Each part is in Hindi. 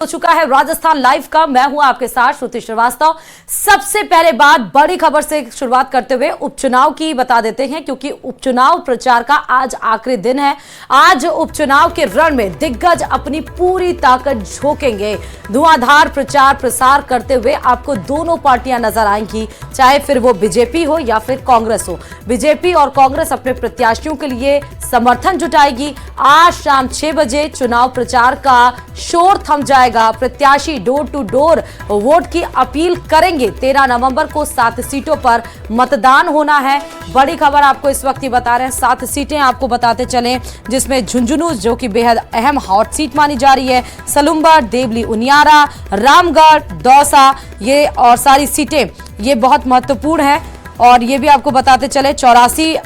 हो चुका है राजस्थान लाइव का। मैं हूं आपके साथ श्रुति श्रीवास्तव। सबसे पहले बात बड़ी खबर से शुरुआत करते हुए उपचुनाव की बता देते हैं, क्योंकि उपचुनाव प्रचार का आज आखिरी दिन है। आज उपचुनाव के रण में दिग्गज अपनी पूरी ताकत झोंकेंगे। धुआंधार प्रचार प्रसार करते हुए आपको दोनों पार्टियां नजर आएंगी, चाहे फिर वो बीजेपी हो या फिर कांग्रेस हो। बीजेपी और कांग्रेस अपने प्रत्याशियों के लिए समर्थन जुटाएगी। आज शाम 6 बजे चुनाव प्रचार का शोर थम जाएगा। प्रत्याशी डोर टू डोर वोट की अपील करेंगे। 13 नवंबर को 7 सीटों पर मतदान होना है। बड़ी खबर आपको इस वक्त ही बता रहे हैं। 7 सीटें आपको बताते चलें, जिसमें झुंझुनू जो कि बेहद अहम हॉट सीट मानी जा रही है, सलुम्बर, देवली उनियारा, रामगढ़, दौसा, ये और सारी सीटें ये बहुत महत्वपूर्ण है। और ये भी आपको बताते चले 84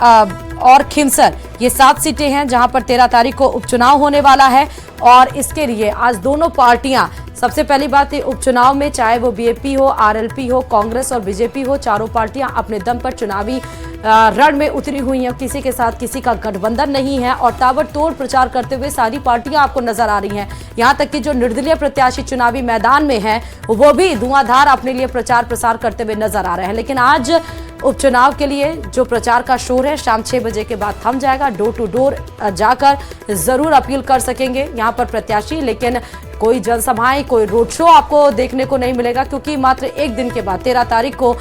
और खिमसर, ये 7 सीटें हैं जहां पर 13 तारीख को उपचुनाव होने वाला है। और इसके लिए आज दोनों पार्टियां, सबसे पहली बात ये उपचुनाव में चाहे वो बीएपी हो, आरएलपी हो, कांग्रेस और बीजेपी हो, चारों पार्टियां अपने दम पर चुनावी रण में उतरी हुई हैं। किसी के साथ किसी का गठबंधन नहीं है और ताबड़तोड़ प्रचार करते हुए सारी पार्टियां आपको नजर आ रही हैं। यहां तक कि जो निर्दलीय प्रत्याशी चुनावी मैदान में हैं वो भी धुआंधार अपने लिए प्रचार प्रसार करते हुए नजर आ रहे हैं। लेकिन आज उपचुनाव के लिए जो प्रचार का शोर है शाम 6 बजे के बाद थम जाएगा। डोर टू डोर जाकर जरूर अपील कर सकेंगे यहाँ पर प्रत्याशी, लेकिन कोई जनसभाएं, कोई रोड शो आपको देखने को नहीं मिलेगा, क्योंकि मात्र एक दिन के बाद 13 तारीख को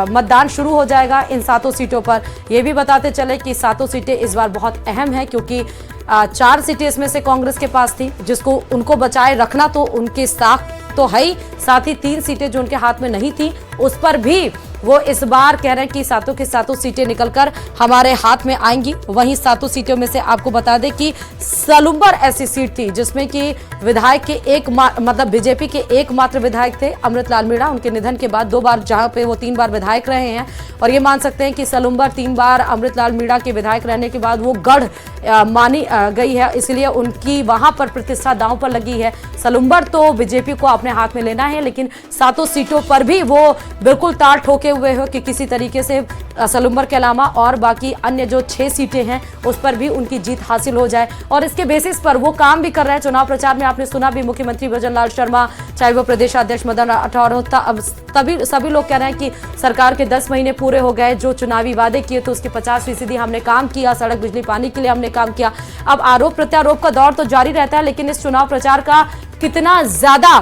मतदान शुरू हो जाएगा इन 7 सीटों पर। यह भी बताते चले कि 7 सीटें इस बार बहुत अहम है, क्योंकि 4 सीटें इसमें से कांग्रेस के पास थी, जिसको उनको बचाए रखना तो उनके साथ तो है ही, साथ ही 3 सीटें जो उनके हाथ में नहीं थी उस पर भी वो इस बार कह रहे हैं कि 7 की 7 सीटें निकलकर हमारे हाथ में आएंगी। वहीं 7 सीटों में से आपको बता दें कि सलुम्बर ऐसी सीट थी जिसमें कि विधायक के मतलब बीजेपी के एकमात्र विधायक थे अमृतलाल मीणा। उनके निधन के बाद 2 बार, जहां पे वो 3 बार विधायक रहे हैं, और ये मान सकते हैं कि सलुम्बर 3 बार अमृतलाल मीणा के विधायक रहने के बाद वो गढ़ मानी गई है, इसलिए उनकी वहां पर प्रतिष्ठा दांव पर लगी है। सलुम्बर तो बीजेपी को अपने हाथ में लेना है, लेकिन 7 सीटों पर भी वो बिल्कुल ताल ठोके हुए हो कि किसी तरीके से सलुम्बर के अलावा और बाकी अन्य जो 6 सीटें हैं उस पर भी उनकी जीत हासिल हो जाए। और इसके बेसिस पर वो काम भी कर रहे हैं। चुनाव प्रचार में आपने सुना भी, मुख्यमंत्री भजनलाल शर्मा, चाहे वो प्रदेश अध्यक्ष मदन राठौर हो, अब सभी लोग कह रहे हैं कि सरकार के 10 महीने पूरे हो गए, जो चुनावी वादे किए तो उसके 50% हमने काम किया, सड़क बिजली पानी के लिए हमने काम किया। अब आरोप प्रत्यारोप का दौर तो जारी रहता है, लेकिन इस चुनाव प्रचार का कितना ज्यादा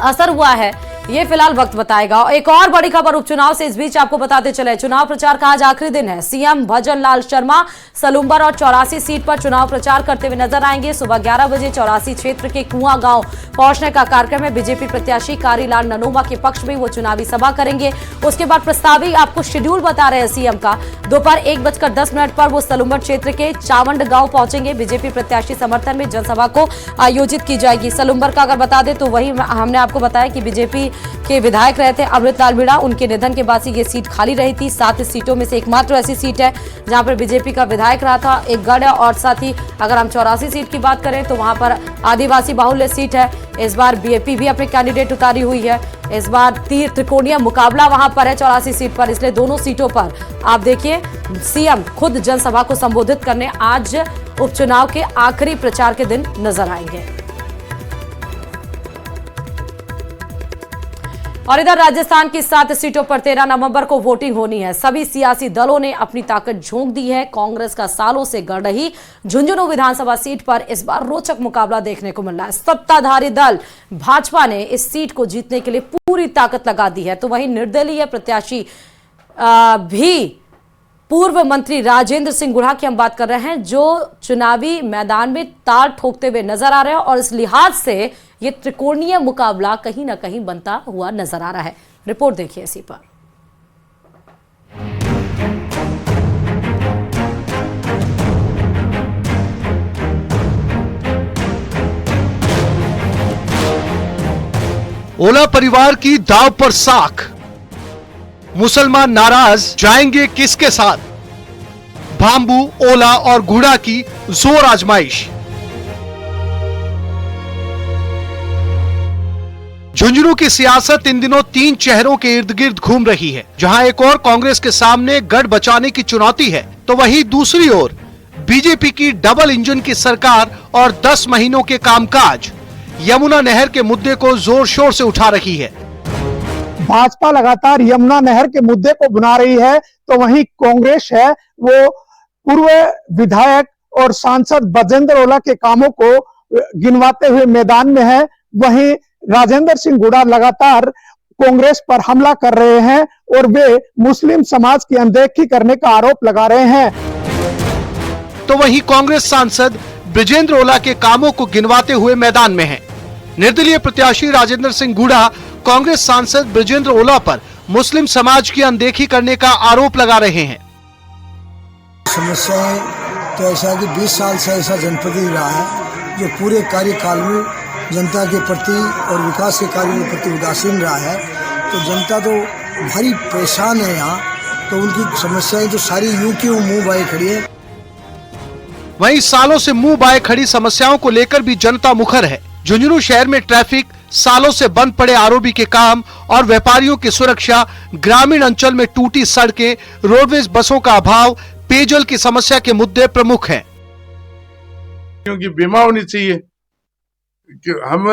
असर हुआ है ये फिलहाल वक्त बताएगा। एक और बड़ी खबर उपचुनाव से इस बीच आपको बताते चले, चुनाव प्रचार का आज आखिरी दिन है। सीएम भजनलाल शर्मा सलुम्बर और 84 सीट पर चुनाव प्रचार करते हुए नजर आएंगे। सुबह 11 बजे 84 क्षेत्र के कुआं गांव पहुंचने का कार्यक्रम है। बीजेपी प्रत्याशी कारीलाल ननोमा के पक्ष में वो चुनावी सभा करेंगे। उसके बाद प्रस्तावित आपको शेड्यूल बता रहे हैं सीएम का, दोपहर 1:10 पर वो सलुम्बर क्षेत्र के चावंड गांव पहुंचेंगे। बीजेपी प्रत्याशी समर्थन में जनसभा को आयोजित की जाएगी। सलुम्बर का अगर बता दें तो वही हमने आपको बताया कि बीजेपी के विधायक रहे थे अमृतलाल मीणा, उनके निधन के बाद से ये सीट खाली रही थी। 7 सीटों में से एकमात्र ऐसी सीट है जहां पर बीजेपी का विधायक रहा था एक गढ़, और साथ ही अगर हम 84 सीट की बात करें तो वहां पर आदिवासी बाहुल्य सीट है। इस बार बीएपी भी अपने कैंडिडेट उतारी हुई है। इस बार त्रिकोणीय मुकाबला वहां पर है 84 सीट पर, इसलिए दोनों सीटों पर आप देखिए सीएम खुद जनसभा को संबोधित करने आज उपचुनाव के आखिरी प्रचार के दिन नजर आएंगे। और इधर राजस्थान की 7 सीटों पर 13 नवंबर को वोटिंग होनी है। सभी सियासी दलों ने अपनी ताकत झोंक दी है। कांग्रेस का सालों से गढ़ रही झुंझुनू विधानसभा सीट पर इस बार रोचक मुकाबला देखने को मिल रहा है। सत्ताधारी दल भाजपा ने इस सीट को जीतने के लिए पूरी ताकत लगा दी है, तो वहीं निर्दलीय प्रत्याशी भी पूर्व मंत्री राजेंद्र सिंह गुढ़ा की हम बात कर रहे हैं, जो चुनावी मैदान में ताल ठोकते हुए नजर आ रहे हैं। और इस लिहाज से ये त्रिकोणीय मुकाबला कहीं ना कहीं बनता हुआ नजर आ रहा है। रिपोर्ट देखिए इसी पर। ओला परिवार की दांव पर साख, मुसलमान नाराज जाएंगे किसके साथ? भांबू, ओला और गुड़ा की जोर आजमाइश। झुंझुनू की सियासत इन दिनों 3 चेहरों के इर्द गिर्द घूम रही है, जहां एक और कांग्रेस के सामने गढ़ बचाने की चुनौती है, तो वहीं दूसरी ओर बीजेपी की डबल इंजन की सरकार और 10 महीनों के कामकाज। यमुना नहर के मुद्दे को जोर शोर से उठा रही है। भाजपा लगातार यमुना नहर के मुद्दे को बुना रही है, तो वहीं कांग्रेस है वो पूर्व विधायक और सांसद ब्रजेंद्र ओला के कामों को गिनवाते हुए मैदान में है। वहीं राजेंद्र सिंह गुड़ा लगातार कांग्रेस पर हमला कर रहे हैं और वे मुस्लिम समाज की अनदेखी करने का आरोप लगा रहे हैं। तो वहीं कांग्रेस सांसद ब्रजेंद्र ओला के कामों को गिनवाते हुए मैदान में हैं। निर्दलीय प्रत्याशी राजेंद्र सिंह गुड़ा कांग्रेस सांसद ब्रजेंद्र ओला पर मुस्लिम समाज की अनदेखी करने का आरोप लगा रहे हैं। समस्याएं तो ऐसा कि 20 साल से ऐसा जनप्रतिनिधि रहा है जो पूरे कार्यकाल में जनता के प्रति और विकास के कार्यों के प्रति उदासीन रहा है, तो जनता तो भारी परेशान है यहाँ। तो उनकी समस्याएं तो सारी यूं की यूं मुंह बाए खड़ी है। वहीं सालों से मुंह बाए खड़ी समस्याओं को लेकर भी जनता मुखर है। झुंझुनू शहर में ट्रैफिक, सालों से बंद पड़े आरओबी के काम और व्यापारियों की सुरक्षा, ग्रामीण अंचल में टूटी सड़कें, रोडवेज बसों का अभाव, पेयजल की समस्या के मुद्दे प्रमुख हैं। क्योंकि बीमा होनी चाहिए कि हम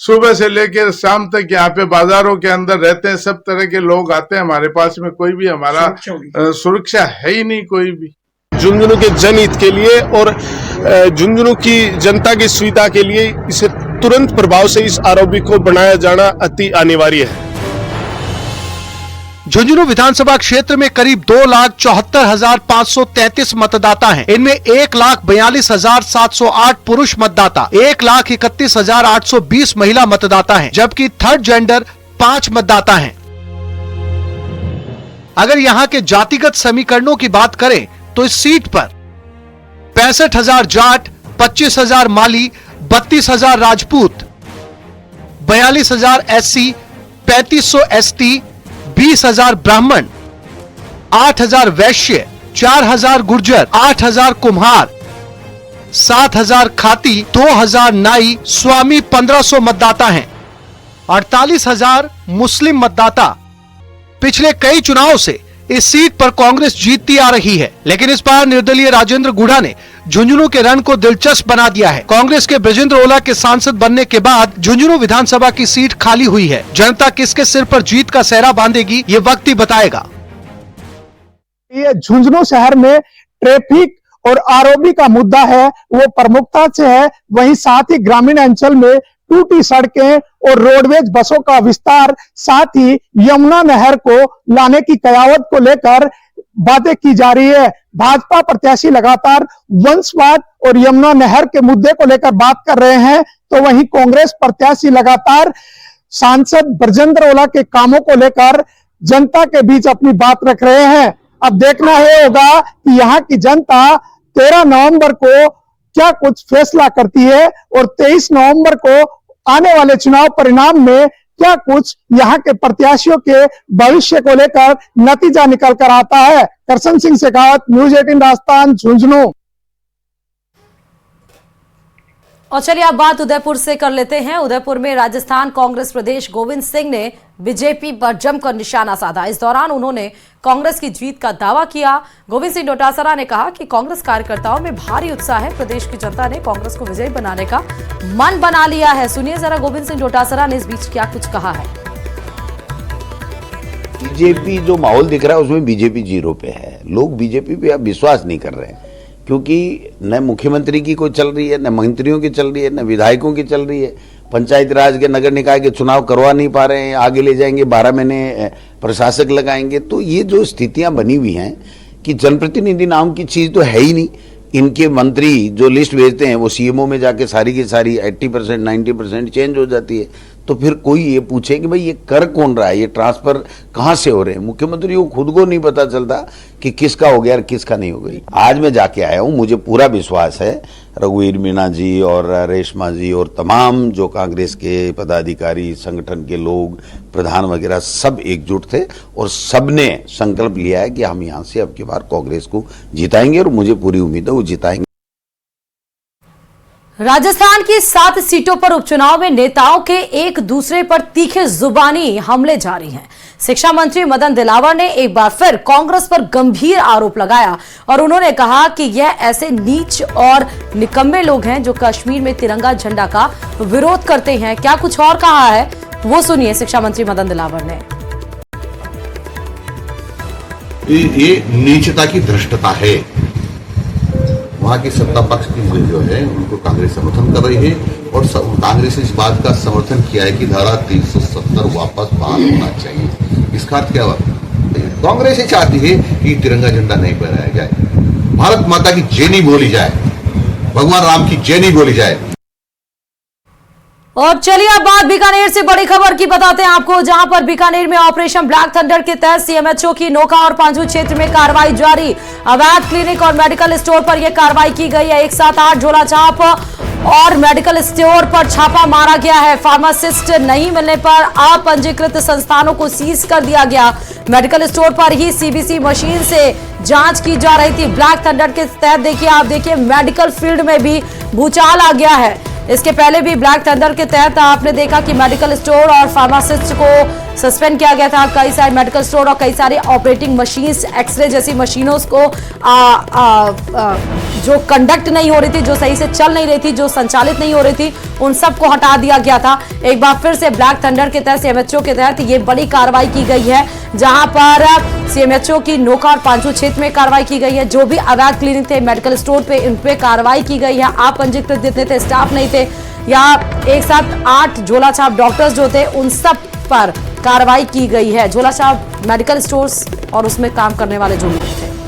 सुबह से लेकर शाम तक यहाँ पे बाजारों के अंदर रहते हैं, सब तरह के लोग आते हैं हमारे पास में, कोई भी हमारा सुरक्षा है ही नहीं कोई भी। झुंझुनू के जनहित के लिए और झुंझुनू की जनता की सुविधा के लिए इसे तुरंत प्रभाव से इस आरओबी को बनाया जाना अति अनिवार्य है। झुंझुनू विधानसभा क्षेत्र में करीब 2,74,533 मतदाता हैं। इनमें 1,42,708 पुरुष मतदाता, 1,31,820 महिला मतदाता हैं, जबकि थर्ड जेंडर 5 मतदाता हैं। अगर यहाँ के जातिगत समीकरणों की बात करें तो इस सीट पर 65,000 जाट, 25,000 माली, 32,000 राजपूत, 42,000 एससी, 3500 एसटी, 20,000 ब्राह्मण, 8,000 वैश्य, 4,000 गुर्जर, 8,000 कुम्हार, 7,000 खाती, 2,000 नाई, स्वामी 1,500 मतदाता हैं। 48,000 मुस्लिम मतदाता। पिछले कई चुनाव से इस सीट पर कांग्रेस जीतती आ रही है, लेकिन इस बार निर्दलीय राजेंद्र गुड़ा ने झुंझुनू के रण को दिलचस्प बना दिया है। कांग्रेस के ब्रजेंद्र ओला के सांसद बनने के बाद झुंझुनू विधानसभा की सीट खाली हुई है। जनता किसके सिर पर जीत का सेहरा बांधेगी, ये वक्त ही बताएगा। ये झुंझुनू शहर में ट्रैफिक और आरओबी का मुद्दा है वो प्रमुखता से है। वहीं साथ ही ग्रामीण अंचल में टूटी सड़कें और रोडवेज बसों का विस्तार, साथ ही यमुना नहर को लाने की कयावत को लेकर बातें की जा रही है। भाजपा प्रत्याशी लगातार वंशवाद और यमुना नहर के मुद्दे को लेकर बात कर रहे हैं, तो वहीं कांग्रेस प्रत्याशी लगातार सांसद ब्रजेंद्र ओला के कामों को लेकर जनता के बीच अपनी बात रख रहे हैं। अब देखना है होगा कि यहाँ की जनता 13 नवंबर को क्या कुछ फैसला करती है और 23 नवंबर को आने वाले चुनाव परिणाम में क्या कुछ यहाँ के प्रत्याशियों के भविष्य को लेकर नतीजा निकल कर आता है। करसन सिंह शेखावत, न्यूज़ 18 राजस्थान, झुंझुनू। और चलिए अब बात उदयपुर से कर लेते हैं। उदयपुर में राजस्थान कांग्रेस प्रदेश गोविंद सिंह ने बीजेपी पर जमकर निशाना साधा। इस दौरान उन्होंने कांग्रेस की जीत का दावा किया। गोविंद सिंह डोटासरा ने कहा कि कांग्रेस कार्यकर्ताओं में भारी उत्साह है। प्रदेश की जनता ने कांग्रेस को विजयी बनाने का मन बना लिया है। सुनिए जरा गोविंद सिंह डोटासरा ने इस बीच क्या कुछ कहा है। बीजेपी जो माहौल दिख रहा है उसमें बीजेपी 0 पे है। लोग बीजेपी पे अब विश्वास नहीं कर रहे हैं, क्योंकि न मुख्यमंत्री की कोई चल रही है, न मंत्रियों की चल रही है, न विधायकों की चल रही है। पंचायती राज के, नगर निकाय के चुनाव करवा नहीं पा रहे हैं, आगे ले जाएंगे, 12 महीने प्रशासक लगाएंगे। तो ये जो स्थितियां बनी हुई हैं कि जनप्रतिनिधि नाम की चीज तो है ही नहीं। इनके मंत्री जो लिस्ट भेजते हैं वो सीएमओ में जाके सारी की सारी 80% 90% चेंज हो जाती है। तो फिर कोई ये पूछे कि भाई ये कर कौन रहा है, ये ट्रांसफर कहाँ से हो रहे हैं। मुख्यमंत्री को खुद को नहीं पता चलता कि किसका हो गया और किसका नहीं हो गई। आज मैं जाके आया हूँ, मुझे पूरा विश्वास है रघुवीर मीणा जी और रेशमा जी और तमाम जो कांग्रेस के पदाधिकारी, संगठन के लोग, प्रधान वगैरह सब एकजुट थे और सबने संकल्प लिया है कि हम यहाँ से अब की बार कांग्रेस को जिताएंगे और मुझे पूरी उम्मीद है वो जिताएंगे। राजस्थान की 7 सीटों पर उपचुनाव में नेताओं के एक दूसरे पर तीखे जुबानी हमले जारी हैं। शिक्षा मंत्री मदन दिलावर ने एक बार फिर कांग्रेस पर गंभीर आरोप लगाया और उन्होंने कहा कि यह ऐसे नीच और निकम्मे लोग हैं जो कश्मीर में तिरंगा झंडा का विरोध करते हैं। क्या कुछ और कहा है वो सुनिए शिक्षा मंत्री मदन दिलावर ने। ये नीचता की धृष्टता है। वहां की सत्ता पक्ष की जो है उनको कांग्रेस समर्थन कर रही है और कांग्रेस ने इस बात का समर्थन किया है कि धारा 370 वापस बहाल होना चाहिए। इसका अर्थ क्या हुआ? कांग्रेस ही चाहती है कि तिरंगा झंडा नहीं फहराया जाए, भारत माता की जय नहीं बोली जाए, भगवान राम की जय नहीं बोली जाए। और चलिए अब बात बीकानेर से बड़ी खबर की बताते हैं आपको, जहां पर बीकानेर में ऑपरेशन ब्लैक थंडर के तहत सीएमएचओ की नोका और पांचू क्षेत्र में कार्रवाई जारी। अवैध क्लिनिक और मेडिकल स्टोर पर यह कार्रवाई की गई है। 178 झोला छाप और मेडिकल स्टोर पर छापा मारा गया है। फार्मासिस्ट नहीं मिलने पर अपंजीकृत संस्थानों को सीज कर दिया गया। मेडिकल स्टोर पर ही सीबीसी मशीन से जांच की जा रही थी। ब्लैक थंडर के तहत देखिए, आप देखिए मेडिकल फील्ड में भी भूचाल आ गया है। इसके पहले भी ब्लैक थंडर के तहत आपने देखा कि मेडिकल स्टोर और फार्मासिस्ट को सस्पेंड किया गया था। कई सारे मेडिकल स्टोर और कई सारे ऑपरेटिंग मशीन्स, एक्सरे जैसी मशीनों को जो कंडक्ट नहीं हो रही थी, जो सही से चल नहीं रही थी, जो संचालित नहीं हो रही थी, उन सबको हटा दिया गया था। एक बार फिर से ब्लैक थंडर के तहत सीएमएचओ के तहत ये बड़ी कार्रवाई की गई है, जहां पर सीएमएचओ की नोका और पांचू क्षेत्र में कार्रवाई की गई है। जो भी अवैध क्लिनिक थे, मेडिकल स्टोर पे, इन पे कार्रवाई की गई है। आप पंजीकृत जितने थे, स्टाफ नहीं थे, या 178 झोला छाप डॉक्टर्स जो थे, उन सब पर कार्रवाई की गई है। झोला छाप मेडिकल स्टोर्स और उसमें काम करने वाले जो लोग थे।